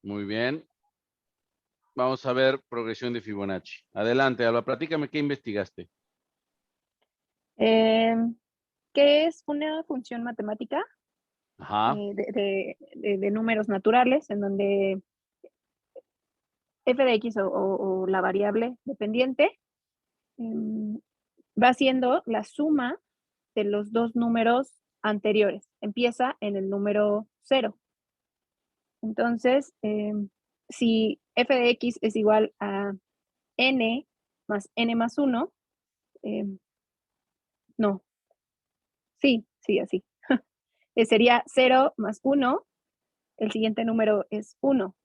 Muy bien. Vamos a ver progresión de Fibonacci. Adelante, Alba, platícame qué investigaste. Eh, ¿Qué es una función matemática Ajá. de números naturales en donde f de x o la variable dependiente va siendo la suma de los dos números anteriores? Empieza en el número 0. Entonces, si f de x es igual a n más 1, no, sí, así. Sería 0 más 1, el siguiente número es 1.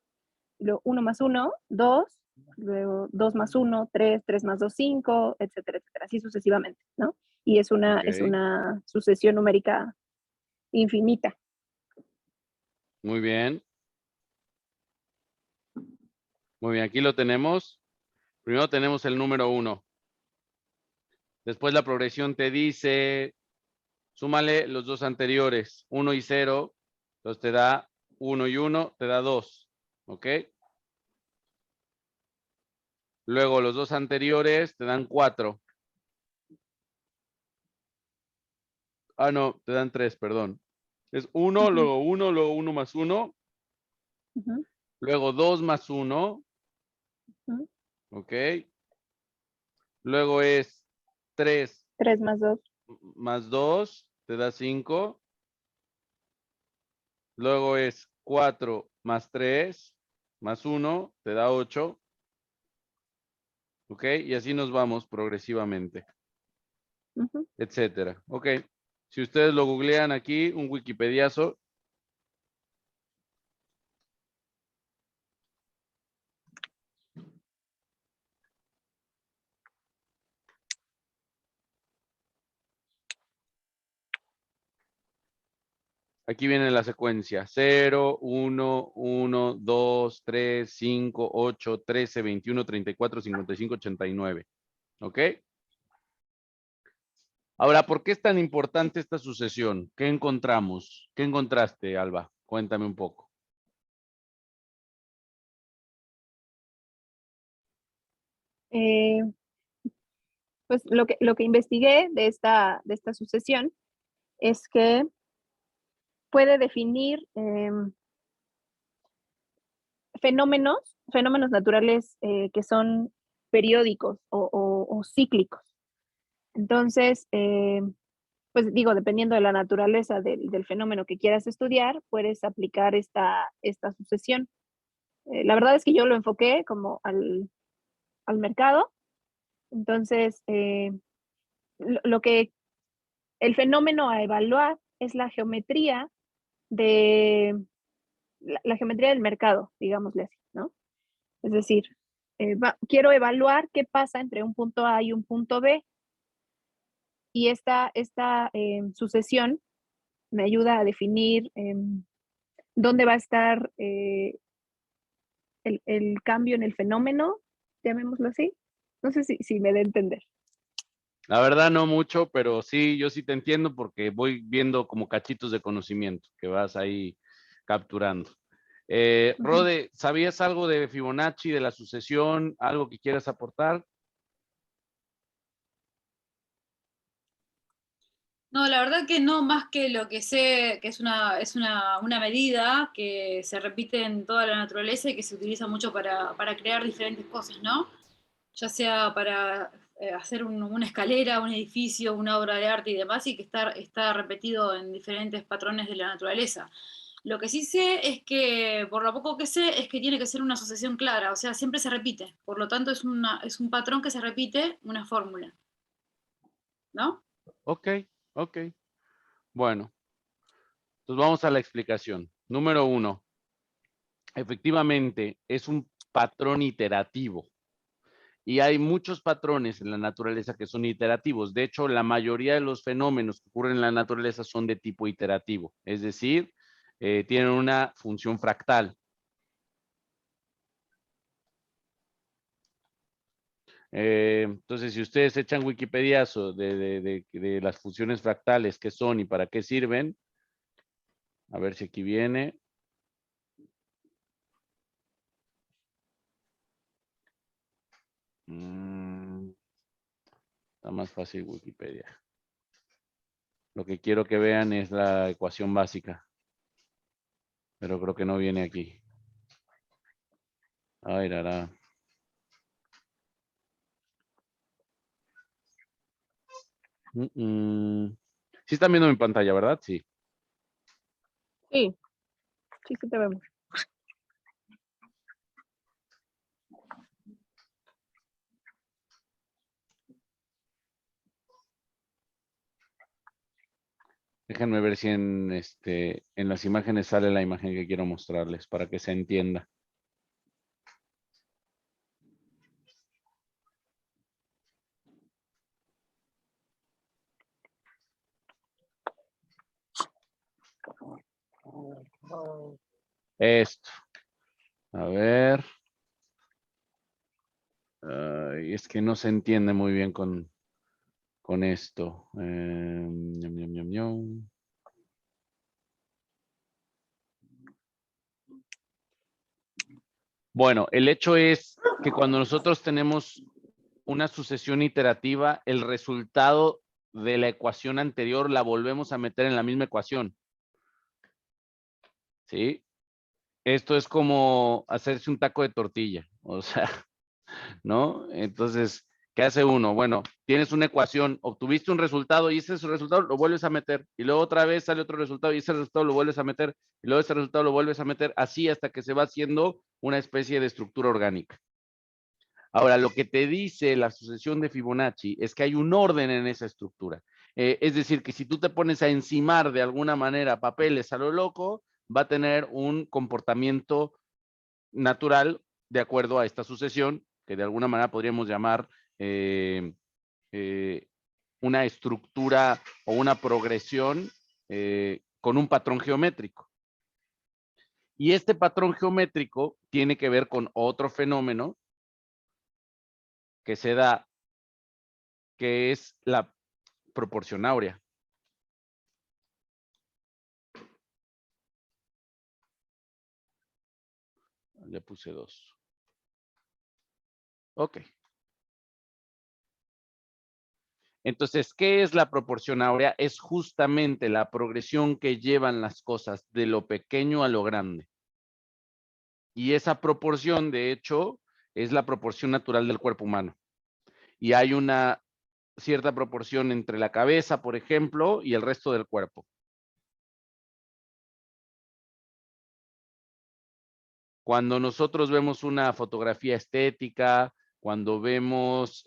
Luego 1 más 1, 2, luego 2 más 1, 3, 3 más 2, 5, etcétera, etcétera, así sucesivamente, ¿no? Y es Ok. una sucesión numérica infinita. Muy bien. Muy bien, aquí lo tenemos. Primero tenemos el número 1. Después la progresión te dice, súmale los dos anteriores, 1 y 0. Entonces te da 1 y 1, te da 2. ¿Ok? Luego los dos anteriores te dan 4. Ah, no, te dan 3, perdón. Es 1, Ujú, luego 1 más 1, ujú, luego 2 más 1, ujú. ¿ok? Luego es 3 3 más 2. más 2, te da 5. Luego es 4 más 3 más 1, te da 8. ¿Ok? Y así nos vamos progresivamente, Ujú. etcétera. ¿Ok? Si ustedes lo googlean aquí, un Wikipediazo. Aquí viene la secuencia: 0, 1, 1, 2, 3, 5, 8, 13, 21, 34, 55, 89. ¿Ok? Ahora, ¿por qué es tan importante esta sucesión? ¿Qué encontramos? ¿Qué encontraste, Alba? Cuéntame un poco. Eh, pues lo que investigué de esta sucesión es que puede definir fenómenos naturales que son periódicos o cíclicos. Entonces, pues digo, dependiendo de la naturaleza del fenómeno que quieras estudiar, puedes aplicar esta sucesión. La verdad es que yo lo enfoqué como al mercado. Entonces, lo que el fenómeno a evaluar es la geometría de la geometría del mercado, digámosle así, ¿no? Es decir, quiero evaluar qué pasa entre un punto A y un punto B, y esta sucesión me ayuda a definir dónde va a estar el cambio en el fenómeno, llamémoslo así. No sé si me da a entender. La verdad no mucho, pero sí, yo sí te entiendo porque voy viendo como cachitos de conocimiento que vas ahí capturando. Ujú. Rode, ¿sabías algo de Fibonacci, de la sucesión, algo que quieras aportar? No, la verdad que no, más que lo que sé, que una medida que se repite en toda la naturaleza y que se utiliza mucho para crear diferentes cosas, ¿no? Ya sea para hacer una escalera, un edificio, una obra de arte y demás, y que está repetido en diferentes patrones de la naturaleza. Lo que sí sé es que, por lo poco que sé, es que tiene que ser una asociación clara, o sea, siempre se repite. Por lo tanto, es un patrón que se repite, una fórmula, ¿no? Ok, ok. Bueno, entonces vamos a la explicación. Número 1, efectivamente es un patrón iterativo. Y hay muchos patrones en la naturaleza que son iterativos. De hecho, la mayoría de los fenómenos que ocurren en la naturaleza son de tipo iterativo, es decir, tienen una función fractal. Entonces, si ustedes echan Wikipediazo de las funciones fractales, qué son y para qué sirven, a ver si aquí viene. Está más fácil Wikipedia. Lo que quiero que vean es la ecuación básica. Pero creo que no viene aquí. Ay, rara. Sí están viendo mi pantalla, ¿verdad? Sí. Sí, sí te vemos. Déjenme ver si en las imágenes sale la imagen que quiero mostrarles para que se entienda. Esto. A ver. Ay, es que no se entiende muy bien con esto. Ñam, ñam, ñam, ñam. Bueno, el hecho es que cuando nosotros tenemos una sucesión iterativa, el resultado de la ecuación anterior la volvemos a meter en la misma ecuación. ¿Sí? Esto es como hacerse un taco de tortilla, o sea, ¿no? Entonces, ¿qué hace uno? Bueno, tienes una ecuación, obtuviste un resultado y ese resultado lo vuelves a meter y luego otra vez sale otro resultado y ese resultado lo vuelves a meter y luego ese resultado lo vuelves a meter así hasta que se va haciendo una especie de estructura orgánica. Ahora, lo que te dice la sucesión de Fibonacci es que hay un orden en esa estructura. Es decir, que si tú te pones a encimar de alguna manera papeles a lo loco, va a tener un comportamiento natural de acuerdo a esta sucesión, que de alguna manera podríamos llamar una estructura o una progresión con un patrón geométrico. Y este patrón geométrico tiene que ver con otro fenómeno que se da, que es la proporción áurea. Le puse 2. Ok. Entonces, ¿qué es la proporción áurea? Es justamente la progresión que llevan las cosas de lo pequeño a lo grande. Y esa proporción, de hecho, es la proporción natural del cuerpo humano. Y hay una cierta proporción entre la cabeza, por ejemplo, y el resto del cuerpo. Cuando nosotros vemos una fotografía estética, cuando vemos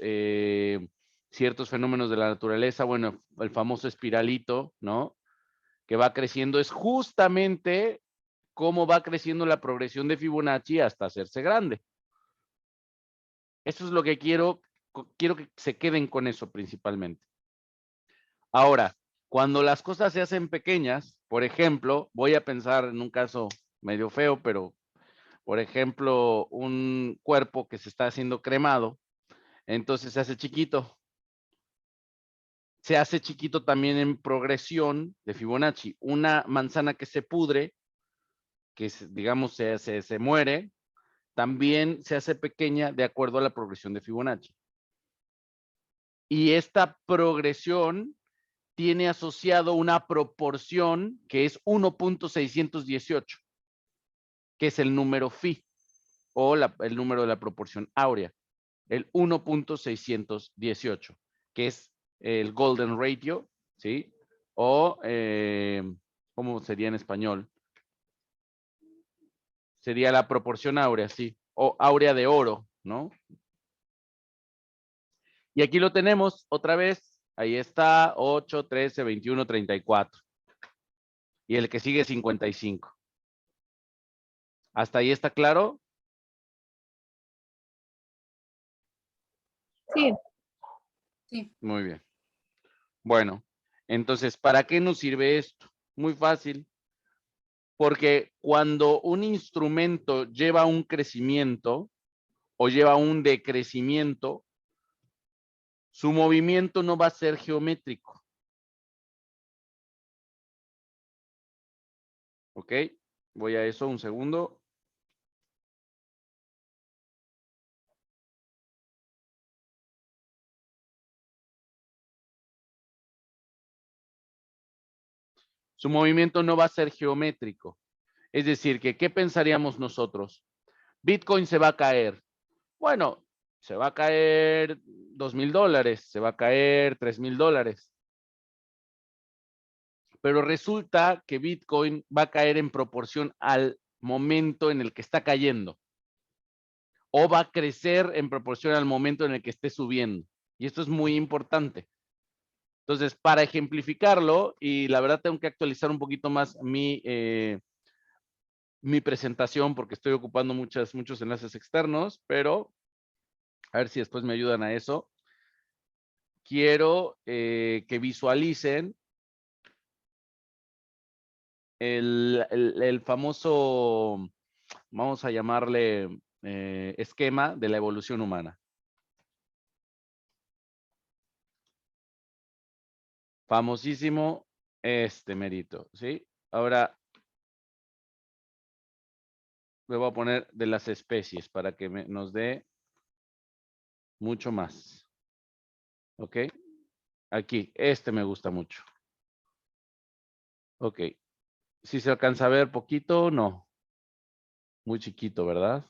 ciertos fenómenos de la naturaleza, bueno, el famoso espiralito, ¿no? Que va creciendo, es justamente cómo va creciendo la progresión de Fibonacci hasta hacerse grande. Eso es lo que quiero que se queden con eso principalmente. Ahora, cuando las cosas se hacen pequeñas, por ejemplo, voy a pensar en un caso medio feo, pero por ejemplo, un cuerpo que se está haciendo cremado, entonces se hace chiquito. Se hace chiquito también en progresión de Fibonacci. Una manzana que se pudre, que digamos se muere, también se hace pequeña de acuerdo a la progresión de Fibonacci. Y esta progresión tiene asociado una proporción que es 1.618, que es el número phi o el número de la proporción áurea, el 1.618, que es el golden ratio, ¿sí? O, ¿cómo sería en español? Sería la proporción áurea, sí, o áurea de oro, ¿no? Y aquí lo tenemos otra vez, ahí está, 8, 13, 21, 34. Y el que sigue 55. ¿Hasta ahí está claro? Sí. Sí. Muy bien. Bueno, entonces, ¿para qué nos sirve esto? Muy fácil. Porque cuando un instrumento lleva un crecimiento o lleva un decrecimiento, su movimiento no va a ser geométrico. ¿Ok? Voy a eso un segundo. Su movimiento no va a ser geométrico. Es decir, que ¿qué pensaríamos nosotros? Bitcoin se va a caer. Bueno, se va a caer $2,000, se va a caer $3,000. Pero resulta que Bitcoin va a caer en proporción al momento en el que está cayendo. O va a crecer en proporción al momento en el que esté subiendo. Y esto es muy importante. Entonces, para ejemplificarlo, y la verdad tengo que actualizar un poquito más mi presentación porque estoy ocupando muchos enlaces externos, pero a ver si después me ayudan a eso. Quiero que visualicen el famoso, vamos a llamarle esquema de la evolución humana. Famosísimo este mérito, ¿sí? Ahora le voy a poner de las especies para que nos dé mucho más. ¿Ok? Aquí, este me gusta mucho. Ok. Si se alcanza a ver poquito, no. Muy chiquito, ¿verdad?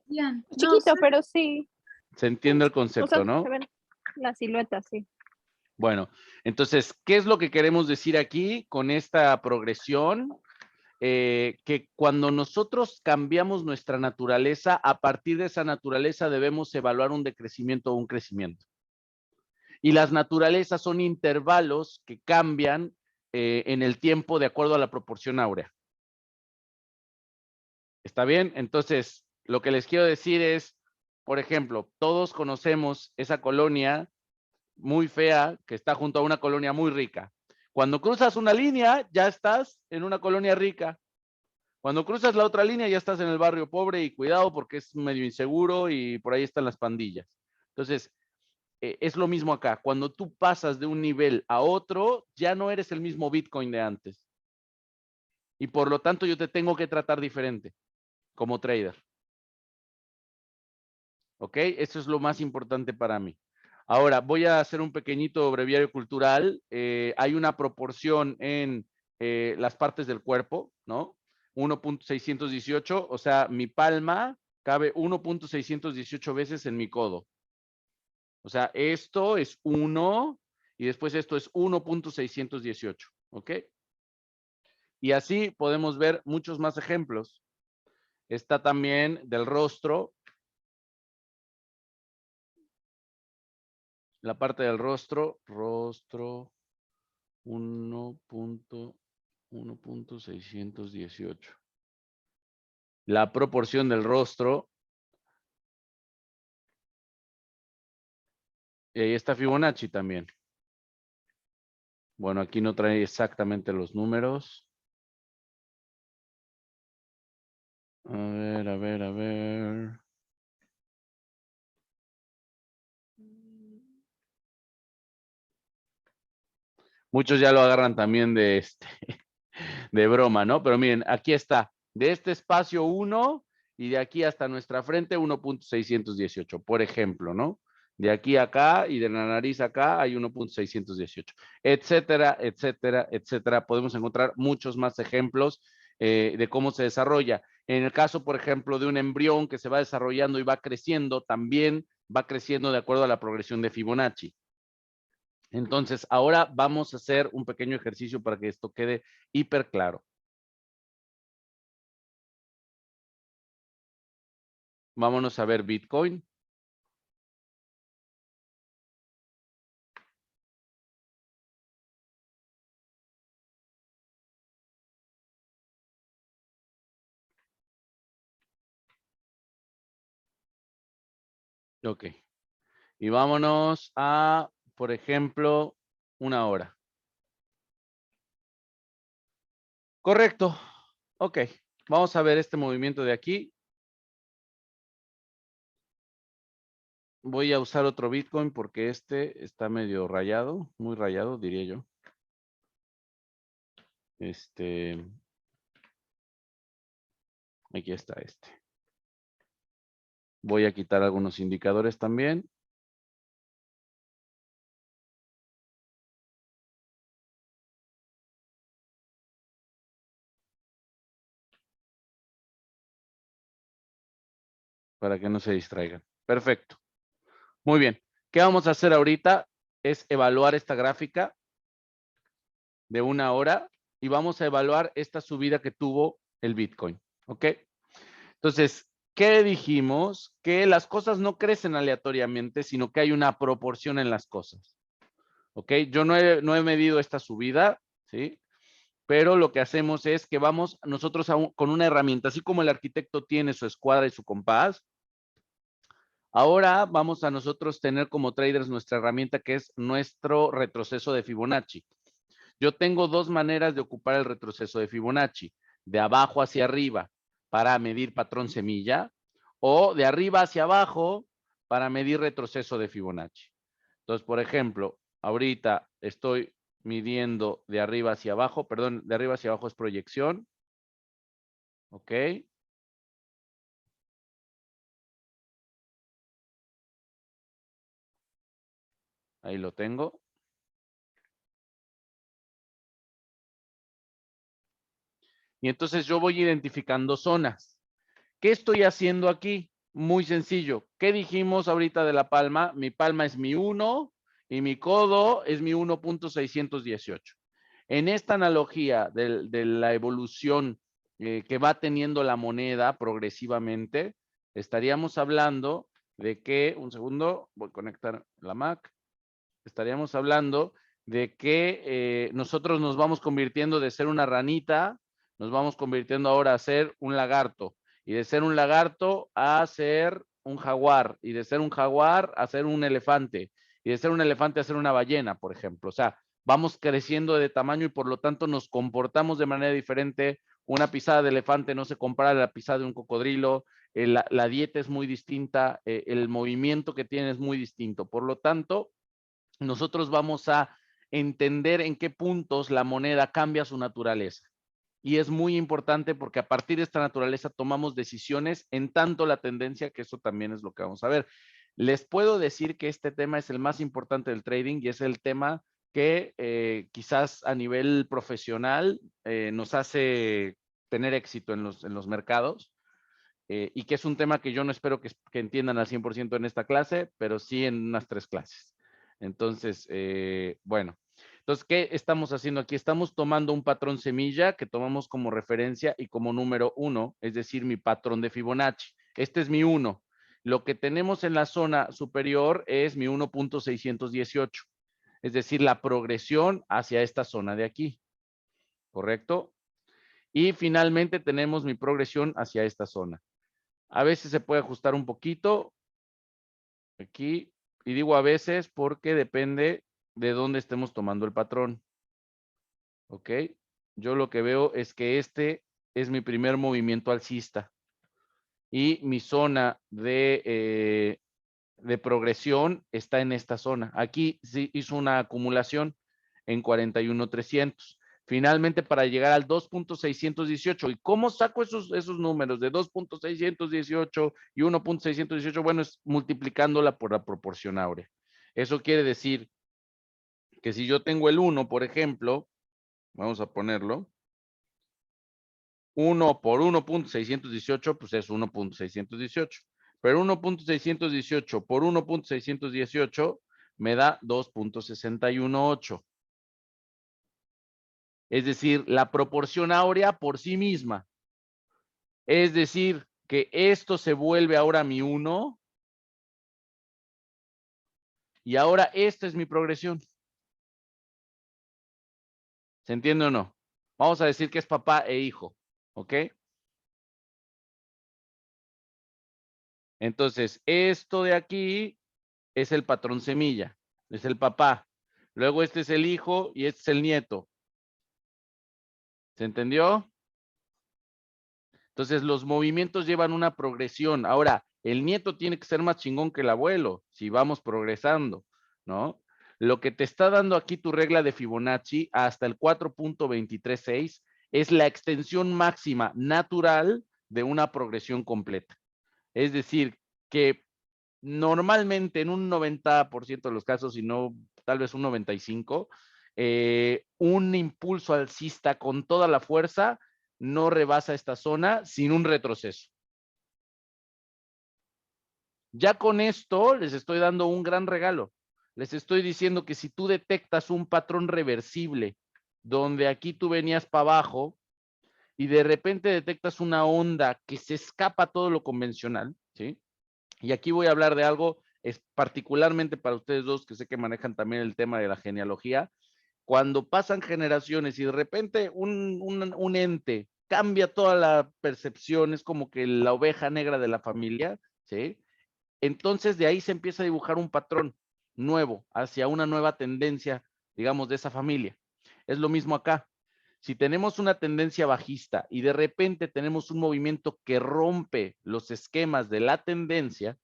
Bien. No, Chiquito, pero sí. Se entiende el O concepto, sea, ¿no? se ven las siluetas, sí. Bueno, entonces, ¿qué es lo que queremos decir aquí con esta progresión? Que cuando nosotros cambiamos nuestra naturaleza, a partir de esa naturaleza debemos evaluar un decrecimiento o un crecimiento. Y las naturalezas son intervalos que cambian en el tiempo de acuerdo a la proporción áurea. ¿Está bien? Entonces, lo que les quiero decir es, por ejemplo, todos conocemos esa colonia muy fea que está junto a una colonia muy rica. Cuando cruzas una línea, ya estás en una colonia rica. Cuando cruzas la otra línea, ya estás en el barrio pobre y cuidado porque es medio inseguro y por ahí están las pandillas. Entonces, es lo mismo acá. Cuando tú pasas de un nivel a otro, ya no eres el mismo Bitcoin de antes. Y por lo tanto, yo te tengo que tratar diferente como trader. ¿Ok? Eso es lo más importante para mí. Ahora, voy a hacer un pequeñito breviario cultural. Hay una proporción en las partes del cuerpo, ¿no? 1.618, o sea, mi palma cabe 1.618 veces en mi codo. O sea, esto es 1 y después esto es 1.618, ¿ok? Y así podemos ver muchos más ejemplos. Está también del rostro. La parte del rostro 1.618. La proporción del rostro. Y ahí está Fibonacci también. Bueno, aquí no trae exactamente los números. A ver, a ver, a ver. Muchos ya lo agarran también de broma, ¿no? Pero miren, aquí está. De este espacio 1 y de aquí hasta nuestra frente 1.618, por ejemplo, ¿no? De aquí a acá y de la nariz acá hay 1.618, etcétera, etcétera, etcétera. Podemos encontrar muchos más ejemplos de cómo se desarrolla. En el caso, por ejemplo, de un embrión que se va desarrollando y va creciendo, también va creciendo de acuerdo a la progresión de Fibonacci. Entonces, ahora vamos a hacer un pequeño ejercicio para que esto quede hiper claro. Vámonos a ver Bitcoin. Ok. Y vámonos a, por ejemplo, 1 hora. Correcto. Ok. Vamos a ver este movimiento de aquí. Voy a usar otro Bitcoin porque este está medio rayado, muy rayado, diría yo. Aquí está este. Voy a quitar algunos indicadores también. para que no se distraigan. Perfecto. Muy bien. ¿Qué vamos a hacer ahorita? Es evaluar esta gráfica de 1 hora y vamos a evaluar esta subida que tuvo el Bitcoin. ¿Ok? Entonces, ¿qué dijimos? Que las cosas no crecen aleatoriamente, sino que hay una proporción en las cosas. ¿Ok? Yo no he medido esta subida, ¿sí? Pero lo que hacemos es que vamos nosotros con una herramienta, así como el arquitecto tiene su escuadra y su compás, ahora vamos a nosotros tener como traders nuestra herramienta que es nuestro retroceso de Fibonacci. Yo tengo dos maneras de ocupar el retroceso de Fibonacci, de abajo hacia arriba para medir patrón semilla o de arriba hacia abajo para medir retroceso de Fibonacci. Entonces, por ejemplo, ahorita estoy midiendo de arriba hacia abajo, perdón, de arriba hacia abajo es proyección. ¿Ok? Ahí lo tengo. Y entonces yo voy identificando zonas. ¿Qué estoy haciendo aquí? Muy sencillo. ¿Qué dijimos ahorita de la palma? Mi palma es mi 1 y mi codo es mi 1.618. En esta analogía de la evolución que va teniendo la moneda progresivamente, estaríamos hablando de que, un segundo, voy a conectar la Mac, estaríamos hablando de que nosotros nos vamos convirtiendo de ser una ranita, nos vamos convirtiendo ahora a ser un lagarto, y de ser un lagarto a ser un jaguar, y de ser un jaguar a ser un elefante, y de ser un elefante a ser una ballena, por ejemplo. O sea, vamos creciendo de tamaño y por lo tanto nos comportamos de manera diferente. Una pisada de elefante no se compara a la pisada de un cocodrilo, la dieta es muy distinta, el movimiento que tiene es muy distinto. Por lo tanto, nosotros vamos a entender en qué puntos la moneda cambia su naturaleza. Y es muy importante porque a partir de esta naturaleza tomamos decisiones en tanto la tendencia, que eso también es lo que vamos a ver. Les puedo decir que este tema es el más importante del trading y es el tema que quizás a nivel profesional nos hace tener éxito en los mercados. Y que es un tema que yo no espero que entiendan al 100% en esta clase, pero sí en unas 3 clases. Entonces, bueno. Entonces, ¿qué estamos haciendo aquí? Estamos tomando un patrón semilla que tomamos como referencia y como número 1, es decir, mi patrón de Fibonacci. Este es mi 1. Lo que tenemos en la zona superior es mi 1.618, es decir, la progresión hacia esta zona de aquí, ¿correcto? Y finalmente tenemos mi progresión hacia esta zona. A veces se puede ajustar un poquito aquí, y digo a veces porque depende de dónde estemos tomando el patrón. ¿Ok? Yo lo que veo es que este es mi primer movimiento alcista y mi zona de progresión está en esta zona. Aquí sí hizo una acumulación en 41,300. Finalmente, para llegar al 2.618. ¿Y cómo saco esos números de 2.618 y 1.618? Bueno, es multiplicándola por la proporción áurea. Eso quiere decir que si yo tengo el 1, por ejemplo, vamos a ponerlo, 1 por 1.618, pues es 1.618. Pero 1.618 por 1.618 me da 2.618. Es decir, la proporción áurea por sí misma. Es decir, que esto se vuelve ahora mi 1 y ahora esta es mi progresión. ¿Se entiende o no? Vamos a decir que es papá e hijo, ¿ok? Entonces, esto de aquí es el patrón semilla, es el papá. Luego este es el hijo y este es el nieto. ¿Se entendió? Entonces, los movimientos llevan una progresión. Ahora, el nieto tiene que ser más chingón que el abuelo, si vamos progresando, ¿no? Lo que te está dando aquí tu regla de Fibonacci hasta el 4.236 es la extensión máxima natural de una progresión completa. Es decir, que normalmente en un 90% de los casos, si no tal vez un 95%, un impulso alcista con toda la fuerza no rebasa esta zona sin un retroceso. Ya con esto les estoy dando un gran regalo. Les estoy diciendo que si tú detectas un patrón reversible, donde aquí tú venías para abajo y de repente detectas una onda que se escapa a todo lo convencional, ¿sí? Y aquí voy a hablar de algo es particularmente para ustedes dos que sé que manejan también el tema de la genealogía. Cuando pasan generaciones y de repente un ente cambia toda la percepción, es como que la oveja negra de la familia, ¿sí? Entonces de ahí se empieza a dibujar un patrón nuevo hacia una nueva tendencia, digamos, de esa familia. Es lo mismo acá. Si tenemos una tendencia bajista y de repente tenemos un movimiento que rompe los esquemas de la tendencia,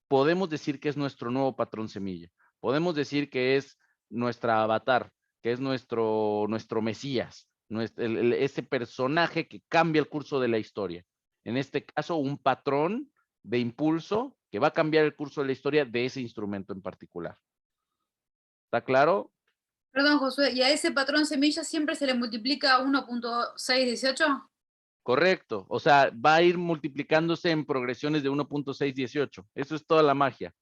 podemos decir que es nuestro nuevo patrón semilla. Podemos decir que es nuestra avatar, que es nuestro Mesías, ese personaje que cambia el curso de la historia. En este caso, un patrón de impulso que va a cambiar el curso de la historia de ese instrumento en particular. ¿Está claro? Perdón, Josué, ¿y a ese patrón semilla siempre se le multiplica 1.618? Correcto. O sea, va a ir multiplicándose en progresiones de 1.618. Eso es toda la magia.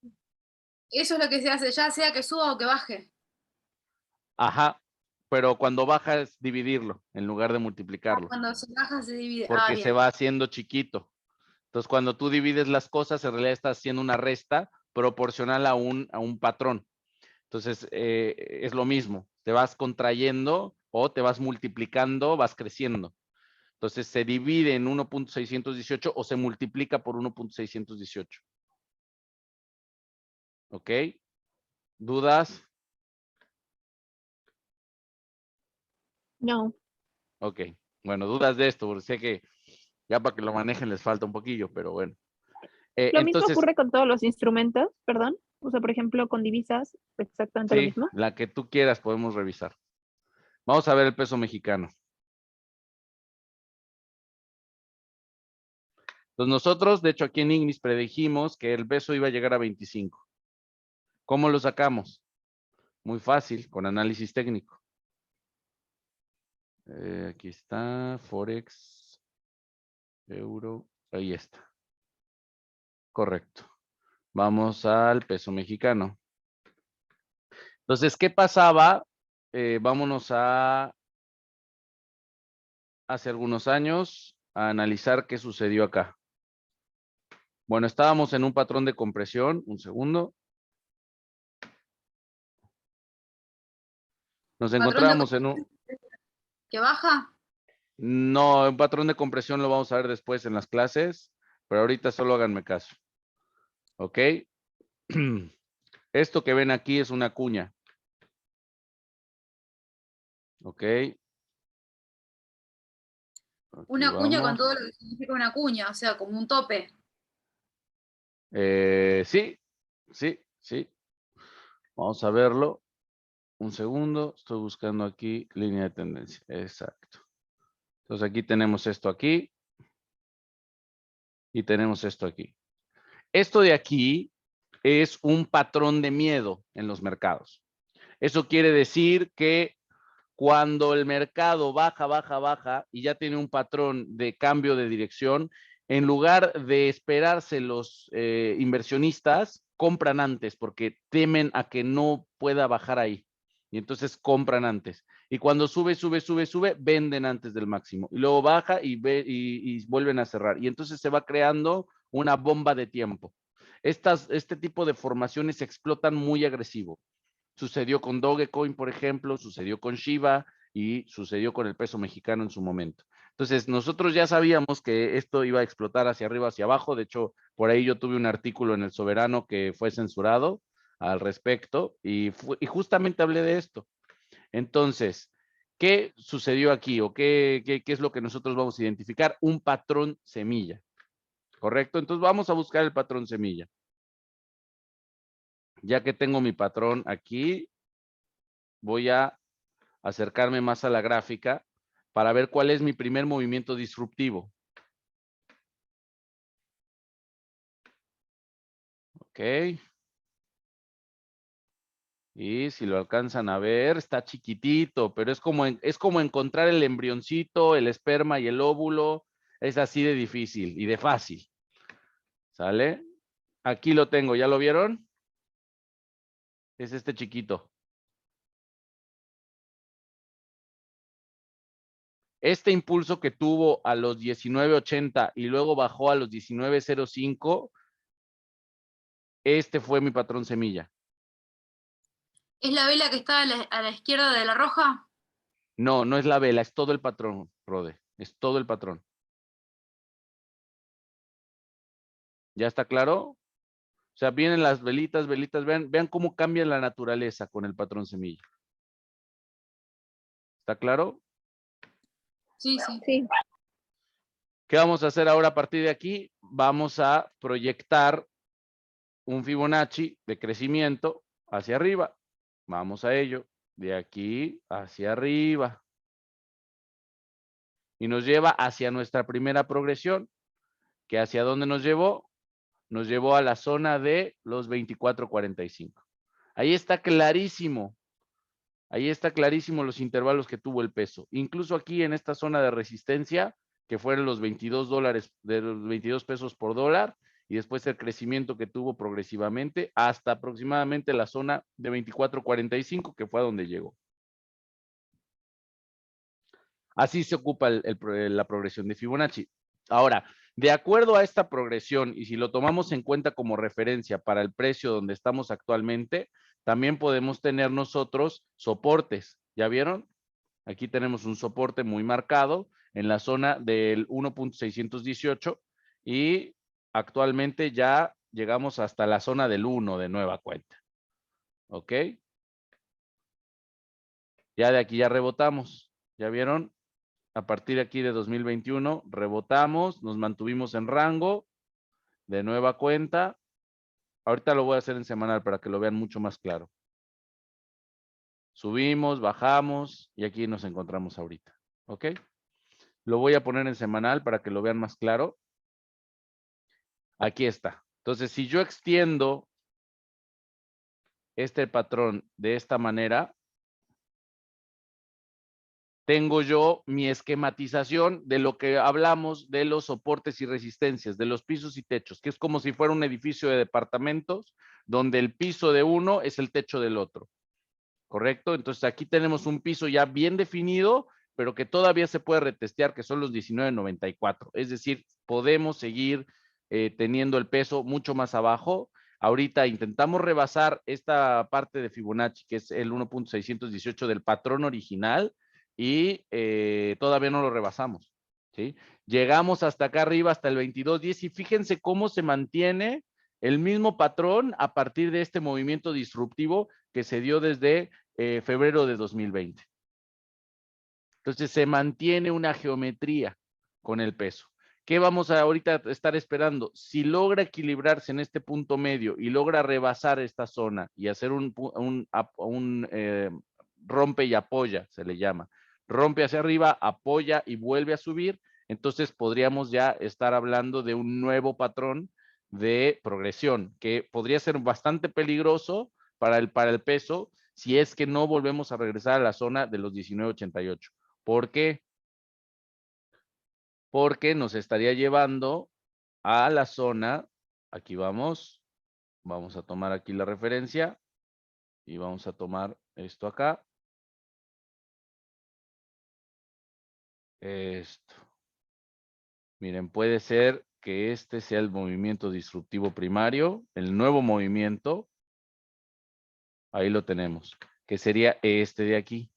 Eso es lo que se hace, ya sea que suba o que baje. Ajá. Pero cuando baja es dividirlo en lugar de multiplicarlo. Cuando se baja se divide. Ah, Porque se bien. va haciendo chiquito. Entonces, cuando tú divides las cosas, en realidad estás haciendo una resta proporcional a un patrón. Entonces, es lo mismo. Te vas contrayendo o te vas multiplicando, vas creciendo. Entonces, se divide en 1.618 o se multiplica por 1.618. ¿Ok? ¿Dudas? No. Ok. Bueno, dudas de esto, porque sé que ya para que lo manejen les falta un poquillo, pero bueno. Lo mismo Entonces, ocurre con todos los instrumentos, perdón. O sea, por ejemplo, con divisas, exactamente lo sí, mismo. la que tú quieras podemos revisar. Vamos a ver el peso mexicano. Entonces nosotros, de hecho, aquí en Ignis predijimos que el peso iba a llegar a 25. ¿Cómo lo sacamos? Muy fácil, con análisis técnico. Aquí está, Forex, euro, ahí está. Correcto. Vamos al peso mexicano. Entonces, ¿qué pasaba? Vámonos a hace algunos años a analizar qué sucedió acá. Bueno, estábamos en un patrón de compresión. Un segundo. Nos ¿Patrón de encontrábamos en un... que baja? No, un patrón de compresión lo vamos a ver después en las clases, pero ahorita solo háganme caso. ¿Ok? Esto que ven aquí es una cuña. ¿Ok? Aquí Una cuña con vamos. todo lo que significa una cuña, o sea, como un tope. Sí, sí, sí. Vamos a verlo. Un segundo. Estoy buscando aquí línea de tendencia. Exacto. Entonces aquí tenemos esto aquí. Y tenemos esto aquí. Esto de aquí es un patrón de miedo en los mercados. Eso quiere decir que cuando el mercado baja, baja, baja y ya tiene un patrón de cambio de dirección, en lugar de esperarse los inversionistas, compran antes porque temen a que no pueda bajar ahí. Y entonces compran antes. Y cuando sube, sube, sube, sube, venden antes del máximo. Y luego baja y vuelven a cerrar. Y entonces se va creando una bomba de tiempo. Este tipo de formaciones explotan muy agresivo. Sucedió con Dogecoin, por ejemplo, sucedió con Shiba y sucedió con el peso mexicano en su momento. Entonces, nosotros ya sabíamos que esto iba a explotar hacia arriba, hacia abajo. De hecho, por ahí yo tuve un artículo en El Soberano que fue censurado al respecto y justamente hablé de esto. Entonces, ¿qué sucedió aquí o qué es lo que nosotros vamos a identificar? Un patrón semilla, ¿correcto? Entonces, vamos a buscar el patrón semilla. Ya que tengo mi patrón aquí, voy a acercarme más a la gráfica para ver cuál es mi primer movimiento disruptivo. Ok. Y si lo alcanzan a ver, está chiquitito, pero es como encontrar el embrioncito, el esperma y el óvulo. Es así de difícil y de fácil. ¿Sale? Aquí lo tengo, ¿ya lo vieron? Es este chiquito. Este impulso que tuvo a los 19.80 y luego bajó a los 19.05, este fue mi patrón semilla. ¿Es la vela que está a la izquierda de la roja? No, no es la vela, es todo el patrón, Rode. Es todo el patrón. ¿Ya está claro? O sea, vienen las velitas, vean cómo cambia la naturaleza con el patrón semilla. ¿Está claro? Sí, sí. Sí. ¿Qué vamos a hacer ahora a partir de aquí? Vamos a proyectar un Fibonacci de crecimiento hacia arriba. Vamos a ello. De aquí hacia arriba. Y nos lleva hacia nuestra primera progresión. ¿Que hacia dónde nos llevó? Nos llevó a la zona de los 24.45. Ahí está clarísimo. Ahí está clarísimo los intervalos que tuvo el peso. Incluso aquí en esta zona de resistencia, que fueron los 22 dólares, de los 22 pesos por dólar, y después el crecimiento que tuvo progresivamente hasta aproximadamente la zona de 24.45, que fue a donde llegó. Así se ocupa la progresión de Fibonacci. Ahora, de acuerdo a esta progresión, y si lo tomamos en cuenta como referencia para el precio donde estamos actualmente, también podemos tener nosotros soportes. ¿Ya vieron? Aquí tenemos un soporte muy marcado en la zona del 1.618 y actualmente ya llegamos hasta la zona del 1 de nueva cuenta. ¿Ok? Ya de aquí ya rebotamos. ¿Ya vieron? A partir de aquí de 2021 rebotamos, nos mantuvimos en rango de nueva cuenta. Ahorita lo voy a hacer en semanal para que lo vean mucho más claro. Subimos, bajamos y aquí nos encontramos ahorita. ¿Ok? Lo voy a poner en semanal para que lo vean más claro. Aquí está. Entonces, si yo extiendo este patrón de esta manera, tengo yo mi esquematización de lo que hablamos de los soportes y resistencias, de los pisos y techos, que es como si fuera un edificio de departamentos, donde el piso de uno es el techo del otro. ¿Correcto? Entonces aquí tenemos un piso ya bien definido, pero que todavía se puede retestear, que son los 19.94. Es decir, podemos seguir teniendo el peso mucho más abajo. Ahorita intentamos rebasar esta parte de Fibonacci, que es el 1.618 del patrón original, y todavía no lo rebasamos. ¿Sí? Llegamos hasta acá arriba, hasta el 22.10, y fíjense cómo se mantiene el mismo patrón a partir de este movimiento disruptivo que se dio desde febrero de 2020. Entonces se mantiene una geometría con el peso. ¿Qué vamos a ahorita estar esperando? Si logra equilibrarse en este punto medio y logra rebasar esta zona y hacer un rompe y apoya, se le llama. Rompe hacia arriba, apoya y vuelve a subir. Entonces podríamos ya estar hablando de un nuevo patrón de progresión que podría ser bastante peligroso para el peso si es que no volvemos a regresar a la zona de los 19.88. ¿Por qué? Porque nos estaría llevando a la zona, aquí vamos a tomar aquí la referencia y vamos a tomar esto acá. Esto. Miren, puede ser que este sea el movimiento disruptivo primario, el nuevo movimiento. Ahí lo tenemos, que sería este de aquí.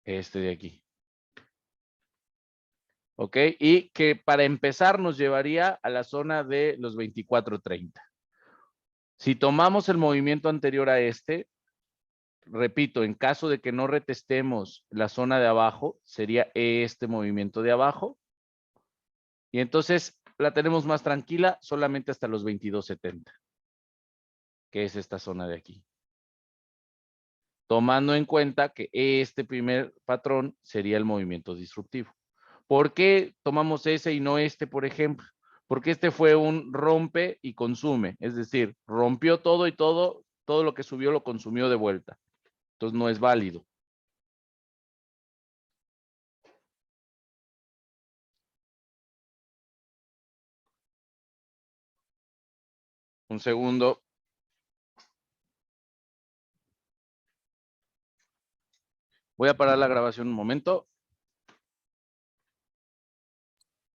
Este de aquí. ¿Ok? Y que para empezar nos llevaría a la zona de los 24.30. Si tomamos el movimiento anterior a este, repito, en caso de que no retestemos la zona de abajo, sería este movimiento de abajo. Y entonces la tenemos más tranquila solamente hasta los 22.70, que es esta zona de aquí. Tomando en cuenta que este primer patrón sería el movimiento disruptivo. ¿Por qué tomamos ese y no este, por ejemplo? Porque este fue un rompe y consume, es decir, rompió todo y todo lo que subió lo consumió de vuelta. Entonces no es válido. Un segundo. Voy a parar la grabación un momento.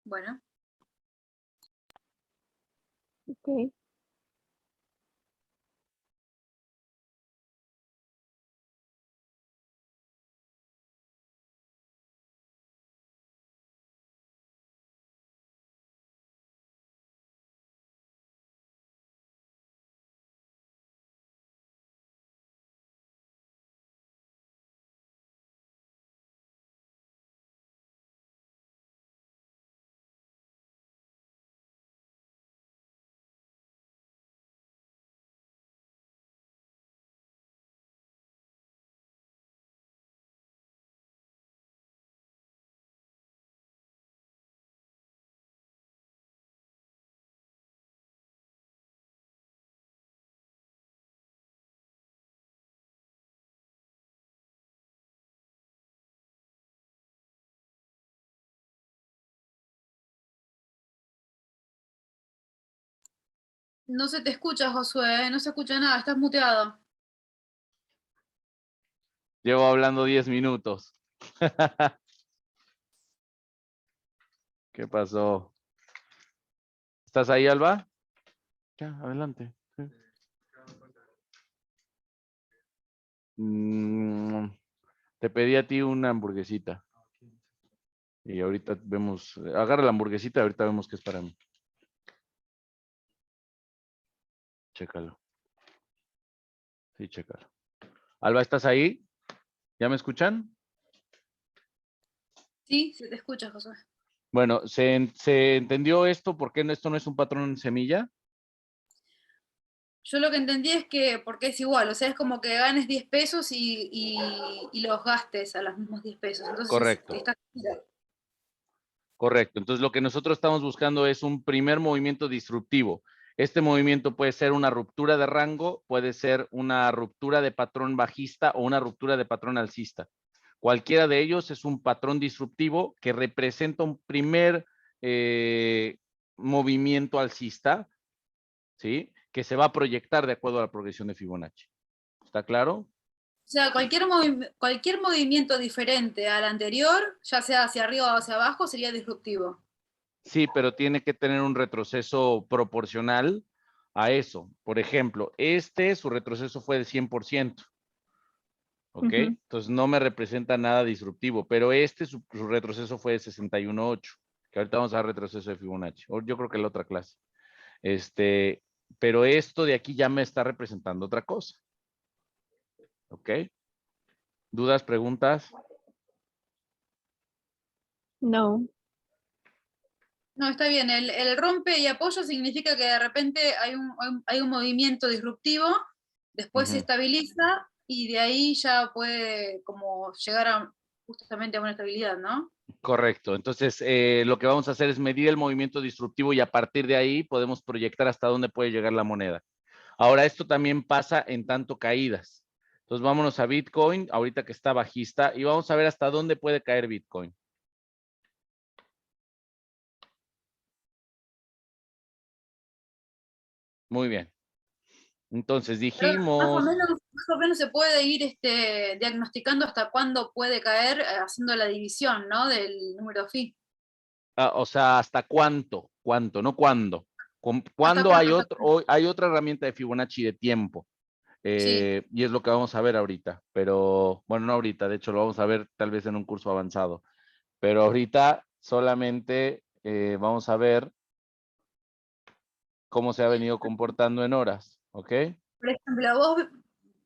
Bueno, Ok. no se te escucha, Josué, no se escucha nada, estás muteado. Llevo hablando 10 minutos. ¿Qué pasó? ¿Estás ahí, Alba? Ya, adelante. Sí. Te pedí a ti una hamburguesita. Y ahorita vemos, agarra la hamburguesita y ahorita vemos qué es para mí. Chécalo. Sí, chécalo. Alba, ¿estás ahí? ¿Ya me escuchan? Sí, se te escucha, Josué. Bueno, ¿se entendió esto? ¿Por qué esto no es un patrón en semilla? Yo lo que entendí es que, porque es igual, o sea, es como que ganes 10 pesos y los gastes a los mismos 10 pesos. Entonces, Correcto. Correcto. Entonces, lo que nosotros estamos buscando es un primer movimiento disruptivo. Este movimiento puede ser una ruptura de rango, puede ser una ruptura de patrón bajista o una ruptura de patrón alcista. Cualquiera de ellos es un patrón disruptivo que representa un primer movimiento alcista, ¿sí? Que se va a proyectar de acuerdo a la progresión de Fibonacci. ¿Está claro? O sea, cualquier movimiento diferente al anterior, ya sea hacia arriba o hacia abajo, sería disruptivo. Sí, pero tiene que tener un retroceso proporcional a eso. Por ejemplo, su retroceso fue de 100%. ¿Ok? Ujú. Entonces no me representa nada disruptivo, pero su retroceso fue de 61.8, que ahorita vamos a ver retroceso de Fibonacci. Yo creo que la otra clase. Pero esto de aquí ya me está representando otra cosa. ¿Ok? ¿Dudas, preguntas? No. No, está bien. El rompe y apoyo significa que de repente hay un movimiento disruptivo, después se Ujú. estabiliza y de ahí ya puede como llegar justamente a una estabilidad, ¿no? Correcto. Entonces, lo que vamos a hacer es medir el movimiento disruptivo y a partir de ahí podemos proyectar hasta dónde puede llegar la moneda. Ahora, esto también pasa en tanto caídas. Entonces, vámonos a Bitcoin, ahorita que está bajista, y vamos a ver hasta dónde puede caer Bitcoin. Muy bien. Entonces, Pero dijimos, más o menos se puede ir diagnosticando hasta cuándo puede caer haciendo la división, ¿no? Del número phi. o sea, hasta cuánto, no cuándo. ¿Hasta ¿Cuándo cuándo? Hasta cuándo. hay otra herramienta de Fibonacci de tiempo? Sí. Y es lo que vamos a ver ahorita, pero bueno, no ahorita, de hecho lo vamos a ver tal vez en un curso avanzado, pero ahorita solamente vamos a ver cómo se ha venido comportando en horas, ¿ok? Por ejemplo,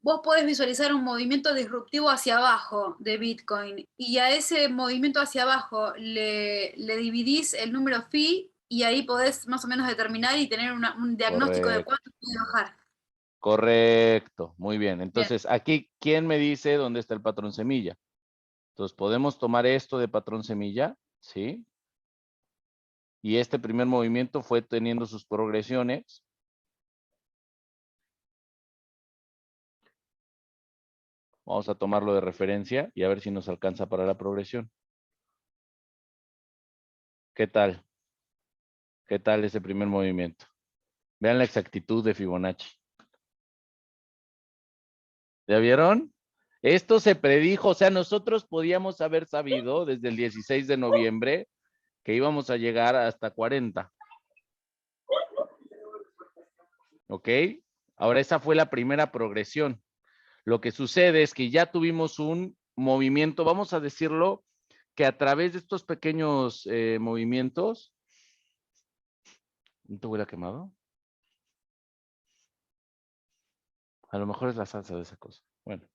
vos podés visualizar un movimiento disruptivo hacia abajo de Bitcoin y a ese movimiento hacia abajo le dividís el número phi y ahí podés más o menos determinar y tener un diagnóstico de Correcto, cuánto puede bajar. correcto, muy bien. Bien. Entonces, aquí, ¿quién me dice dónde está el patrón semilla? Entonces, podemos tomar esto de patrón semilla, ¿sí? Y este primer movimiento fue teniendo sus progresiones. Vamos a tomarlo de referencia y a ver si nos alcanza para la progresión. ¿Qué tal? ¿Qué tal ese primer movimiento? Vean la exactitud de Fibonacci. ¿Ya vieron? Esto se predijo, o sea, nosotros podíamos haber sabido desde el 16 de noviembre que íbamos a llegar hasta 40. ¿Ok? Ahora esa fue la primera progresión. Lo que sucede es que ya tuvimos un movimiento, vamos a decirlo, que a través de estos pequeños movimientos, ¿no te hubiera quemado? A lo mejor es la salsa de esa cosa. Bueno,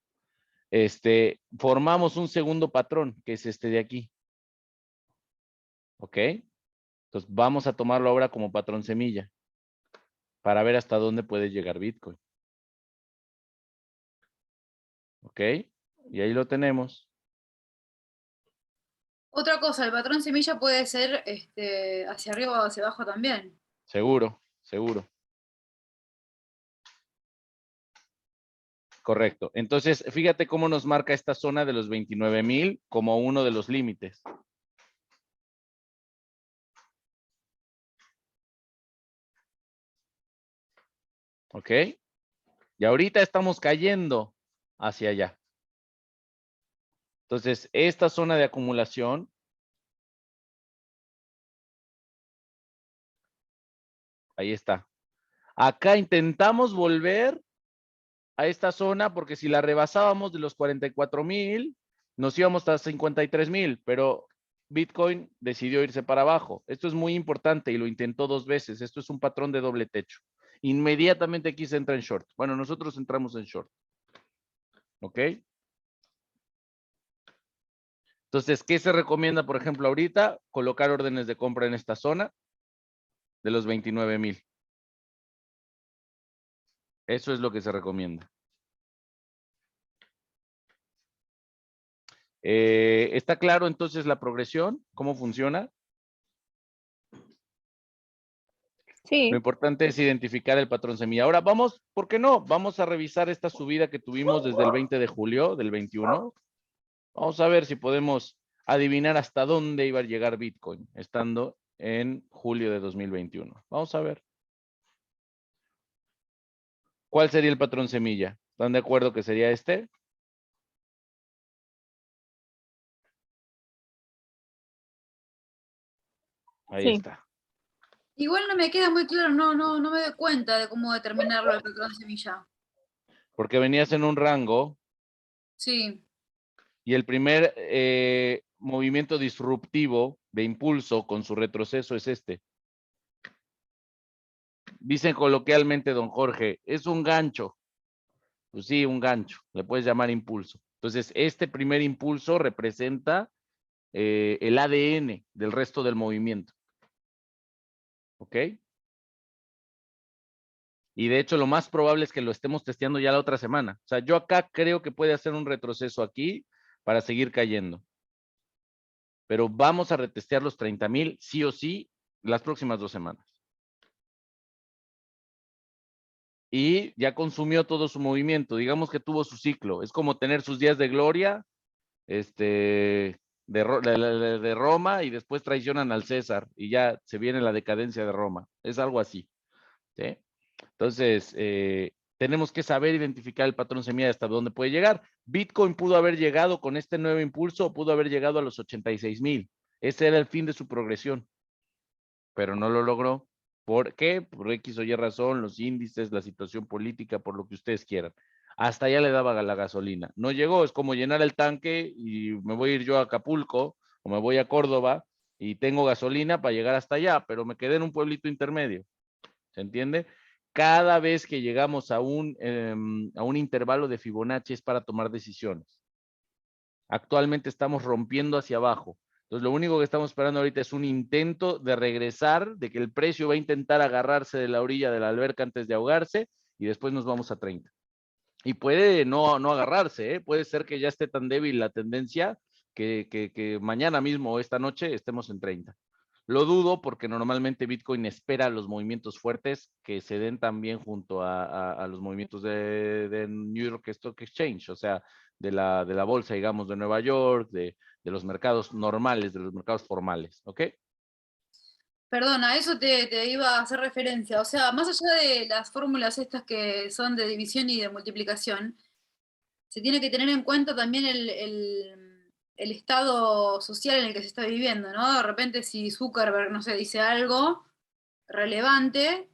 formamos un segundo patrón, que es este de aquí. ¿Ok? Entonces vamos a tomarlo ahora como patrón semilla para ver hasta dónde puede llegar Bitcoin. ¿Ok? Y ahí lo tenemos. Otra cosa, el patrón semilla puede ser hacia arriba o hacia abajo también. Seguro, seguro. Correcto. Entonces, fíjate cómo nos marca esta zona de los 29,000 como uno de los límites. ¿Ok? Y ahorita estamos cayendo hacia allá. Entonces, esta zona de acumulación, ahí está. Acá intentamos volver a esta zona porque si la rebasábamos de los 44,000, nos íbamos hasta 53,000, pero Bitcoin decidió irse para abajo. Esto es muy importante y lo intentó 2 veces. Esto es un patrón de doble techo. Inmediatamente aquí se entra en short. Bueno, nosotros entramos en short. ¿Ok? Entonces, ¿qué se recomienda, por ejemplo, ahorita? Colocar órdenes de compra en esta zona de los 29,000. Eso es lo que se recomienda. ¿Está claro entonces la progresión? ¿Cómo funciona? Sí, Lo importante es identificar el patrón semilla. Ahora vamos, ¿por qué no? Vamos a revisar esta subida que tuvimos desde el 20 de julio del 21. Vamos a ver si podemos adivinar hasta dónde iba a llegar Bitcoin, estando en julio de 2021. Vamos a ver. ¿Cuál sería el patrón semilla? ¿Están de acuerdo que sería este? Ahí sí. está. Igual no me queda muy claro, no me doy cuenta de cómo determinarlo el patrón semilla. Porque venías en un rango Sí, y el primer movimiento disruptivo de impulso con su retroceso es este. Dicen coloquialmente, don Jorge, es un gancho. Pues sí, un gancho, le puedes llamar impulso. Entonces, este primer impulso representa el ADN del resto del movimiento. ¿Ok? Y de hecho, lo más probable es que lo estemos testeando ya la otra semana. O sea, yo acá creo que puede hacer un retroceso aquí para seguir cayendo. Pero vamos a retestear los 30,000 sí o sí las próximas 2 semanas. Y ya consumió todo su movimiento. Digamos que tuvo su ciclo. Es como tener sus días de gloria, de Roma y después traicionan al César y ya se viene la decadencia de Roma. Es algo así. ¿Sí? Entonces, tenemos que saber identificar el patrón semilla hasta dónde puede llegar. Bitcoin pudo haber llegado con este nuevo impulso, o pudo haber llegado a los 86,000. Ese era el fin de su progresión, pero no lo logró. ¿Por qué? Por X o Y razón, los índices, la situación política, por lo que ustedes quieran. Hasta allá le daba la gasolina. No llegó, es como llenar el tanque y me voy a ir yo a Acapulco o me voy a Córdoba y tengo gasolina para llegar hasta allá, pero me quedé en un pueblito intermedio. ¿Se entiende? Cada vez que llegamos a un intervalo de Fibonacci es para tomar decisiones. Actualmente estamos rompiendo hacia abajo. Entonces, lo único que estamos esperando ahorita es un intento de regresar, de que el precio va a intentar agarrarse de la orilla de la alberca antes de ahogarse y después nos vamos a 30. Y puede no agarrarse, ¿eh? Puede ser que ya esté tan débil la tendencia que mañana mismo o esta noche estemos en 30. Lo dudo porque normalmente Bitcoin espera los movimientos fuertes que se den también junto a los movimientos de New York Stock Exchange, o sea, de la bolsa, digamos, de Nueva York, de los mercados normales, de los mercados formales, ¿ok? Perdón, a eso te iba a hacer referencia. O sea, más allá de las fórmulas estas que son de división y de multiplicación, se tiene que tener en cuenta también el estado social en el que se está viviendo, ¿no? De repente si Zuckerberg, no sé, dice algo relevante,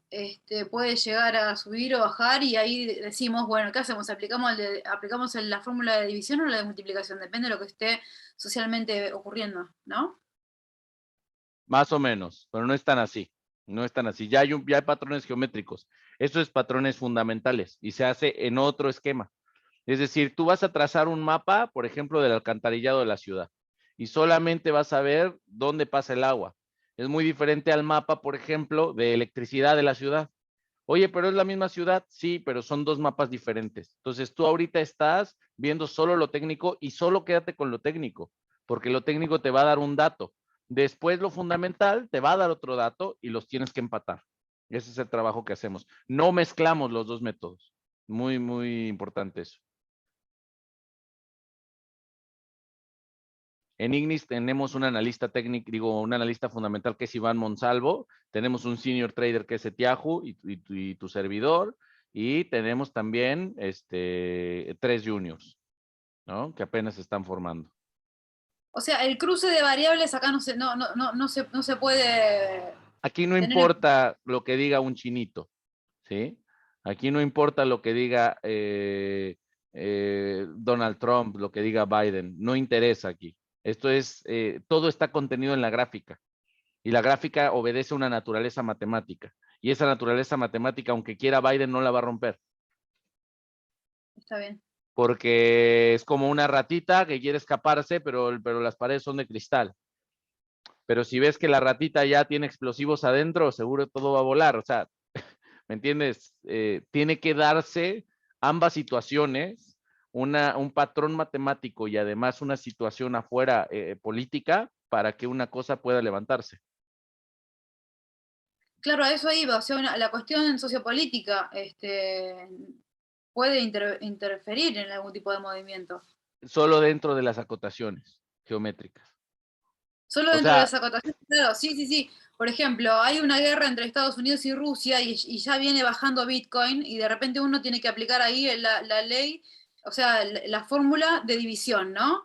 puede llegar a subir o bajar y ahí decimos, bueno, ¿qué hacemos? ¿Aplicamos la fórmula de división o la de multiplicación? Depende de lo que esté socialmente ocurriendo, ¿no? Más o menos, pero no es tan así. No es tan así. Ya hay patrones geométricos. Eso es patrones fundamentales y se hace en otro esquema. Es decir, tú vas a trazar un mapa, por ejemplo, del alcantarillado de la ciudad y solamente vas a ver dónde pasa el agua. Es muy diferente al mapa, por ejemplo, de electricidad de la ciudad. Oye, pero es la misma ciudad, sí, pero son dos mapas diferentes. Entonces tú ahorita estás viendo solo lo técnico y solo quédate con lo técnico, porque lo técnico te va a dar un dato. Después lo fundamental te va a dar otro dato y los tienes que empatar. Ese es el trabajo que hacemos. No mezclamos los dos métodos. Muy, muy importante eso. En Ignis tenemos un analista técnico, digo, un analista fundamental que es Iván Monsalvo, tenemos un senior trader que es Etiahu y tu servidor, y tenemos también 3 juniors, ¿no? Que apenas se están formando. O sea, el cruce de variables acá no se puede Aquí no tener en... importa lo que diga un chinito, ¿sí? Aquí no importa lo que diga Donald Trump, lo que diga Biden, no interesa aquí. Esto es, todo está contenido en la gráfica. Y la gráfica obedece a una naturaleza matemática. Y esa naturaleza matemática, aunque quiera Biden, no la va a romper. Está bien. Porque es como una ratita que quiere escaparse, pero las paredes son de cristal. Pero si ves que la ratita ya tiene explosivos adentro, seguro todo va a volar. O sea, ¿me entiendes? Tiene que darse ambas situaciones, un patrón matemático y además una situación afuera política para que una cosa pueda levantarse. Claro, a eso iba, o sea, la cuestión sociopolítica puede interferir en algún tipo de movimiento. Solo dentro de las acotaciones geométricas. Solo O dentro de sea, las acotaciones, claro, sí, sí, sí. Por ejemplo, hay una guerra entre Estados Unidos y Rusia y ya viene bajando Bitcoin y de repente uno tiene que aplicar ahí la ley, o sea, la fórmula de división, ¿no?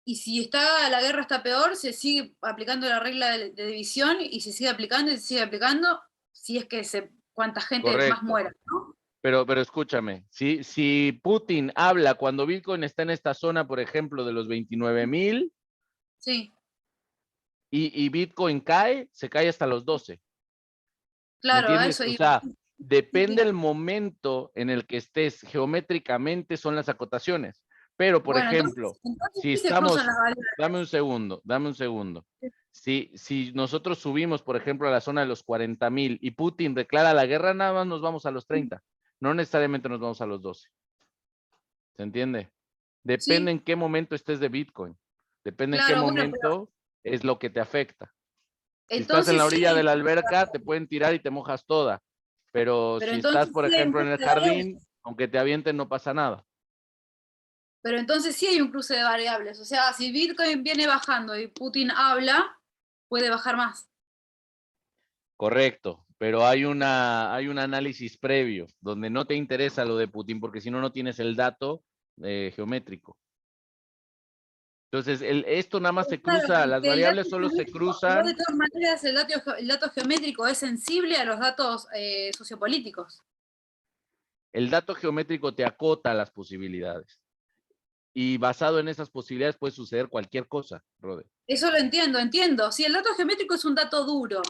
Y si la guerra está peor, se sigue aplicando la regla de división y se sigue aplicando y se sigue aplicando si es que cuanta gente más correcto. muera, ¿no? Pero escúchame, si Putin habla cuando Bitcoin está en esta zona, por ejemplo, de los 29,000 Sí, y Bitcoin cae, se cae hasta los 12. ¿Me claro, a entiendes? eso O iba. sea, Sí, depende sí. el momento en el que estés geométricamente son las acotaciones. Pero, por Bueno, ejemplo, entonces si sí se cruzan estamos, las dame variables. un segundo, dame un segundo. Si nosotros subimos, por ejemplo, a la zona de los 40,000 y Putin declara la guerra, nada más nos vamos a los 30. No necesariamente nos vamos a los 12. ¿Se entiende? Depende Sí, en qué momento estés de Bitcoin. Depende en qué claro, bueno, pero momento es lo que te afecta. Si estás en la entonces sí orilla hay de un la cruce de alberca, te variables. pueden tirar y te mojas toda. Pero Pero si estás, entonces por sí hay un ejemplo, en cruce el de variables. jardín, aunque te avienten, no pasa nada. Pero entonces sí hay un cruce de variables. O sea, si Bitcoin viene bajando y Putin habla, puede bajar más. Correcto. Pero hay un análisis previo donde no te interesa lo de Putin porque si no, no tienes el dato geométrico. Entonces, esto nada más se Claro, cruza, las porque el dato variables solo se geométrico, igual de cruzan. todas maneras, el dato geométrico es sensible a los datos sociopolíticos. El dato geométrico te acota las posibilidades. Y basado en esas posibilidades puede suceder cualquier cosa, brother. Eso lo entiendo, entiendo. Sí, el dato geométrico es un dato duro,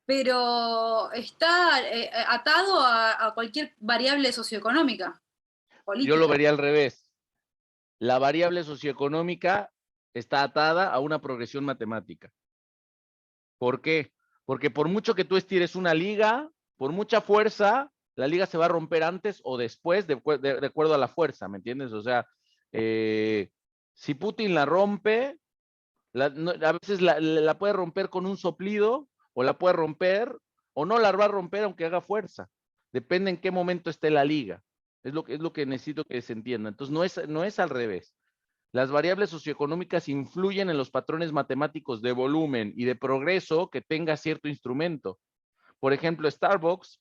pero está atado a cualquier variable socioeconómica, Yo lo política. vería al revés. La variable socioeconómica está atada a una progresión matemática. ¿Por qué? Porque por mucho que tú estires una liga, por mucha fuerza, la liga se va a romper antes o después de acuerdo a la fuerza, ¿me entiendes? O sea, si Putin la rompe, a veces la puede romper con un soplido o la puede romper o no la va a romper aunque haga fuerza. Depende en qué momento esté la liga. Es lo que necesito que se entienda. Entonces no es al revés. Las variables socioeconómicas influyen en los patrones matemáticos de volumen y de progreso que tenga cierto instrumento. Por ejemplo, Starbucks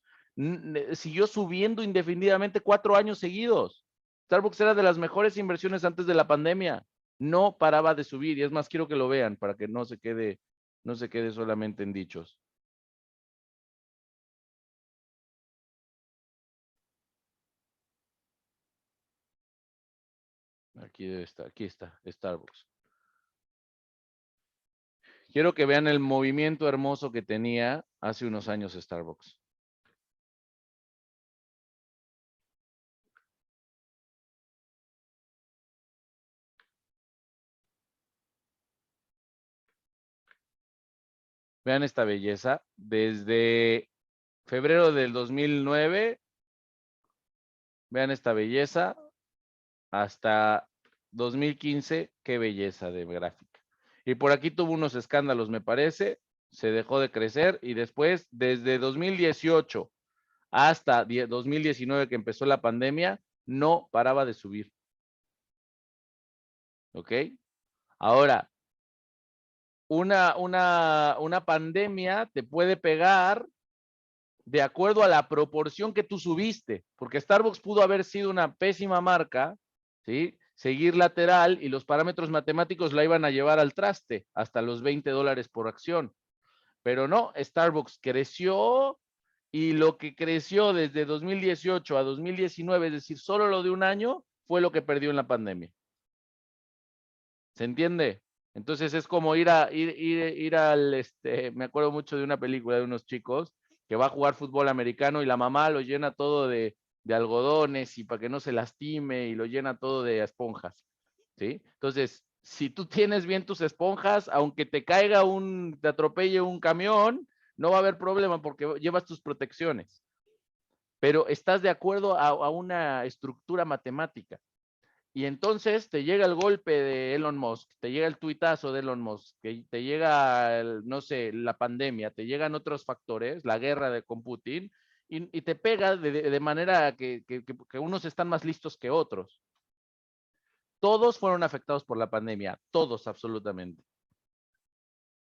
siguió subiendo indefinidamente 4 años seguidos. Starbucks era de las mejores inversiones antes de la pandemia. No paraba de subir. Y es más, quiero que lo vean para que no se quede solamente en dichos. Aquí debe estar, aquí está, Starbucks. Quiero que vean el movimiento hermoso que tenía hace unos años Starbucks. Vean esta belleza. Desde febrero del 2009, vean esta belleza, hasta 2015, qué belleza de gráfica. Y por aquí tuvo unos escándalos, me parece, se dejó de crecer y después, desde 2018 hasta 2019 que empezó la pandemia, no paraba de subir. ¿Ok? Ahora, una pandemia te puede pegar de acuerdo a la proporción que tú subiste, porque Starbucks pudo haber sido una pésima marca, ¿sí? Seguir lateral y los parámetros matemáticos la iban a llevar al traste hasta los $20 por acción. Pero no, Starbucks creció y lo que creció desde 2018 a 2019, es decir, solo lo de un año, fue lo que perdió en la pandemia. ¿Se entiende? Entonces es como ir al, me acuerdo mucho de una película de unos chicos que va a jugar fútbol americano y la mamá lo llena todo de algodones y para que no se lastime y lo llena todo de esponjas, ¿sí? Entonces, si tú tienes bien tus esponjas, aunque te te atropelle un camión, no va a haber problema porque llevas tus protecciones, pero estás de acuerdo a una estructura matemática. Y entonces te llega el golpe de Elon Musk, te llega el tuitazo de Elon Musk, te llega, no sé, la pandemia, te llegan otros factores, la guerra con Putin, y te pega de manera que unos están más listos que otros. Todos fueron afectados por la pandemia, todos absolutamente.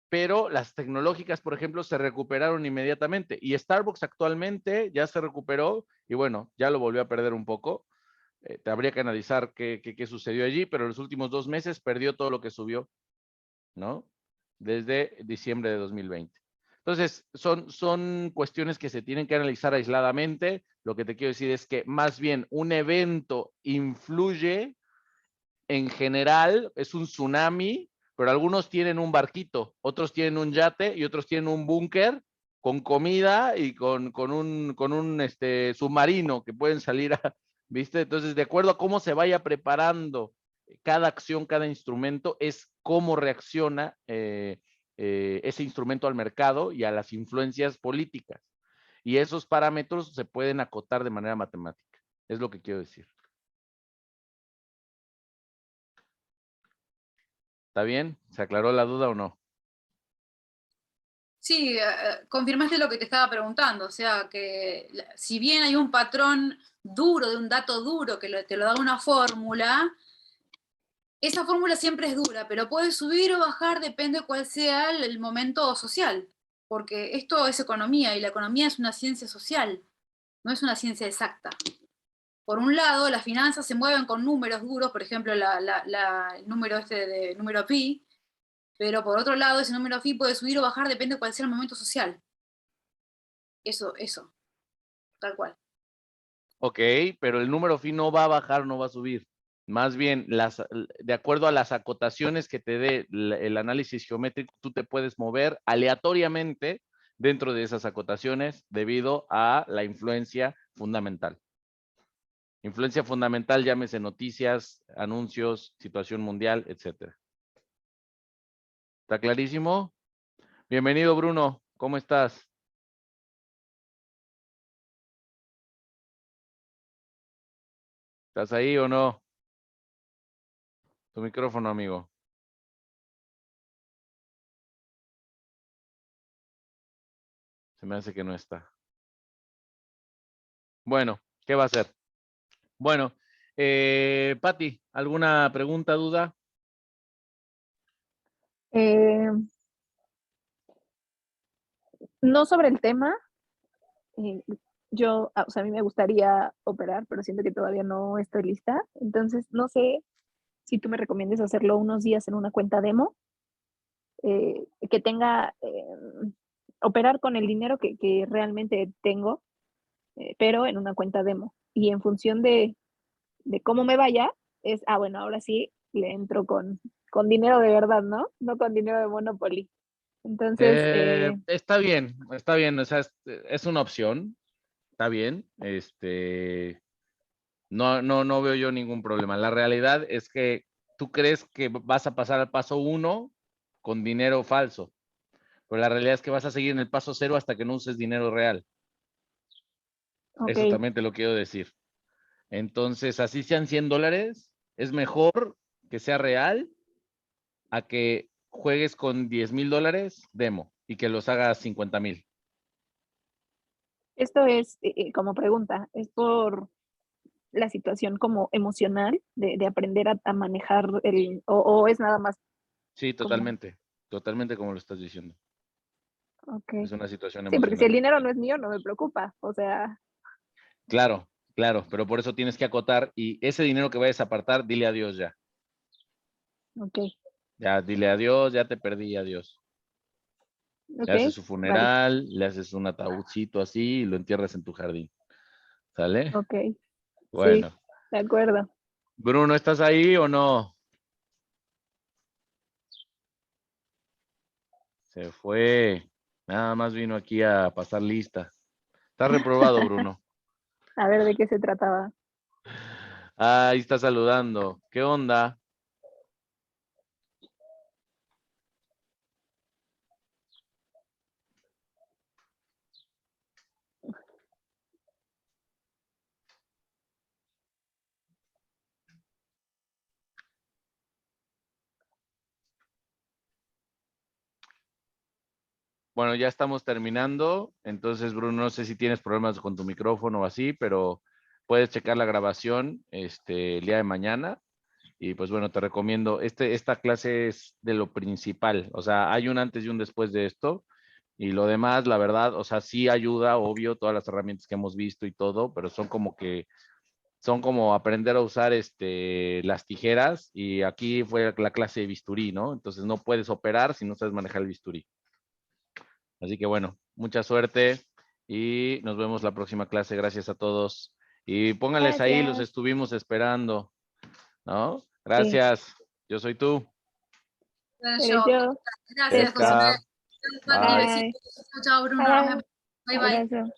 Pero las tecnológicas, por ejemplo, se recuperaron inmediatamente. Y Starbucks actualmente ya se recuperó y bueno, ya lo volvió a perder un poco. Te habría que analizar qué sucedió allí, pero en los últimos 2 meses perdió todo lo que subió, ¿no? Desde diciembre de 2020. Entonces, son cuestiones que se tienen que analizar aisladamente. Lo que te quiero decir es que más bien un evento influye en general, es un tsunami, pero algunos tienen un barquito, otros tienen un yate y otros tienen un búnker con comida y con un submarino que pueden salir a, ¿viste? Entonces, de acuerdo a cómo se vaya preparando cada acción, cada instrumento, es cómo reacciona ese instrumento al mercado y a las influencias políticas. Y esos parámetros se pueden acotar de manera matemática. Es lo que quiero decir. ¿Está bien? ¿Se aclaró la duda o no? Sí, confirmaste lo que te estaba preguntando, o sea, que si bien hay un patrón duro, de un dato duro que te lo da una fórmula, esa fórmula siempre es dura, pero puede subir o bajar, depende cuál sea el momento social, porque esto es economía y la economía es una ciencia social, no es una ciencia exacta. Por un lado, las finanzas se mueven con números duros, por ejemplo, el número de número pi, pero por otro lado, ese número phi puede subir o bajar, depende de cuál sea el momento social. Eso, tal cual. Ok, pero el número phi no va a bajar, no va a subir. Más bien, de acuerdo a las acotaciones que te dé el análisis geométrico, tú te puedes mover aleatoriamente dentro de esas acotaciones debido a la influencia fundamental. Influencia fundamental, llámese noticias, anuncios, situación mundial, etcétera. ¿Está clarísimo? Bienvenido, Bruno. ¿Cómo estás? ¿Estás ahí o no? Tu micrófono, amigo. Se me hace que no está. Bueno, ¿qué va a hacer? Bueno, Pati, ¿alguna pregunta, duda? Eh, no sobre el tema. O sea, a mí me gustaría operar, pero siento que todavía no estoy lista. Entonces, no sé si tú me recomiendes hacerlo unos días en una cuenta demo, que tenga, operar con el dinero que realmente tengo, pero en una cuenta demo. Y en función de cómo me vaya, bueno, ahora sí le entro con dinero de verdad, ¿no? No con dinero de Monopoly. Entonces, Está bien, o sea, es una opción, está bien, no veo yo ningún problema. La realidad es que tú crees que vas a pasar al paso 1 con dinero falso, pero la realidad es que vas a seguir en el paso 0 hasta que no uses dinero real. ok, Eso también te lo quiero decir. Entonces, así sean $100, es mejor que sea real a que juegues con $10,000 demo y que los hagas 50,000. esto es como pregunta, es por la situación como emocional de aprender a manejar o es nada más Sí, como, totalmente como lo estás diciendo. ok. Es una situación Sí, porque si el emocional. dinero no es mío, no me preocupa, o sea, Claro, pero por eso tienes que acotar y ese dinero que vayas a apartar, dile adiós ya. ok, Ya, dile adiós, ya te perdí, adiós. Le ok, haces su vale, funeral, le haces un ataúdcito así y lo entierras en tu jardín. ¿Sale? ok, sí, Bueno. de acuerdo. Bruno, ¿estás ahí o no? Se fue. Nada más vino aquí a pasar lista. Está reprobado, Bruno. A ver de qué se trataba. Ahí está saludando. ¿Qué onda? Bueno, ya estamos terminando. Entonces, Bruno, no sé si tienes problemas con tu micrófono o así, pero puedes checar la grabación el día de mañana. Y pues bueno, te recomiendo, esta clase es de lo principal. O sea, hay un antes y un después de esto. Y lo demás, la verdad, o sea, sí ayuda, obvio, todas las herramientas que hemos visto y todo, pero son como aprender a usar las tijeras. Y aquí fue la clase de bisturí, ¿no? Entonces no puedes operar si no sabes manejar el bisturí. Así que bueno, mucha suerte y nos vemos la próxima clase. Gracias a todos. Y pónganles ahí, los Gracias. estuvimos esperando, ¿no? Sí, Gracias. Yo soy tú. eres Yo. yo. Gracias, José. Besos. Jessica. Pati, Bye. Bye. besitos. Chao, Bruno. Nos Bye. vemos. Bye, bye. Abrazo.